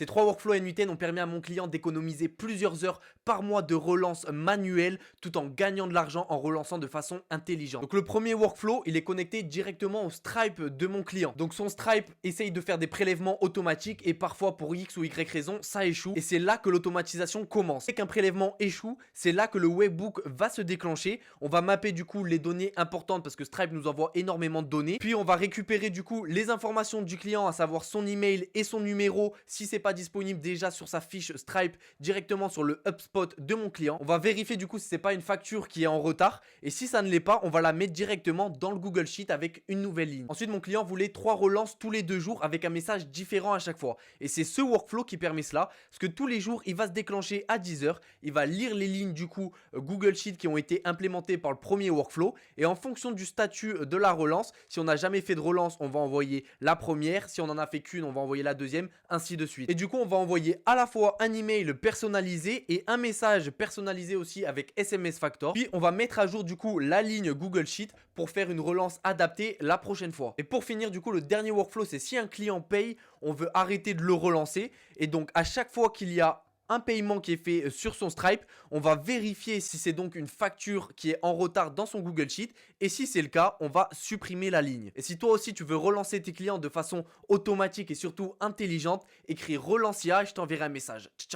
Ces 3 workflows N8N ont permis à mon client d'économiser plusieurs heures par mois de relance manuelle tout en gagnant de l'argent en relançant de façon intelligente. Donc le premier workflow, il est connecté directement au Stripe de mon client. Donc son Stripe essaye de faire des prélèvements automatiques et parfois pour X ou Y raison, ça échoue. Et c'est là que l'automatisation commence. Dès qu'un prélèvement échoue, c'est là que le webhook va se déclencher. On va mapper du coup les données importantes parce que Stripe nous envoie énormément de données. Puis on va récupérer du coup les informations du client, à savoir son email et son numéro si c'est pas disponible déjà sur sa fiche Stripe directement sur le HubSpot de mon client. On va vérifier du coup si c'est pas une facture qui est en retard et si ça ne l'est pas, on va la mettre directement dans le Google Sheet avec une nouvelle ligne. Ensuite, mon client voulait 3 relances tous les 2 jours avec un message différent à chaque fois. Et c'est ce workflow qui permet cela parce que tous les jours, il va se déclencher à 10 h. Il va lire les lignes du coup Google Sheet qui ont été implémentées par le premier workflow et en fonction du statut de la relance, si on n'a jamais fait de relance, on va envoyer la première. Si on en a fait qu'une, on va envoyer la deuxième, ainsi de suite. Et du coup, on va envoyer à la fois un email personnalisé et un message personnalisé aussi avec SMS Factor. Puis on va mettre à jour du coup la ligne Google Sheet pour faire une relance adaptée la prochaine fois. Et pour finir du coup, le dernier workflow, c'est si un client paye, on veut arrêter de le relancer. Et donc à chaque fois qu'il y a un paiement qui est fait sur son Stripe, on va vérifier si c'est donc une facture qui est en retard dans son Google Sheet et si c'est le cas, on va supprimer la ligne. Et si toi aussi tu veux relancer tes clients de façon automatique et surtout intelligente, écris Relancia et je t'enverrai un message. Ciao.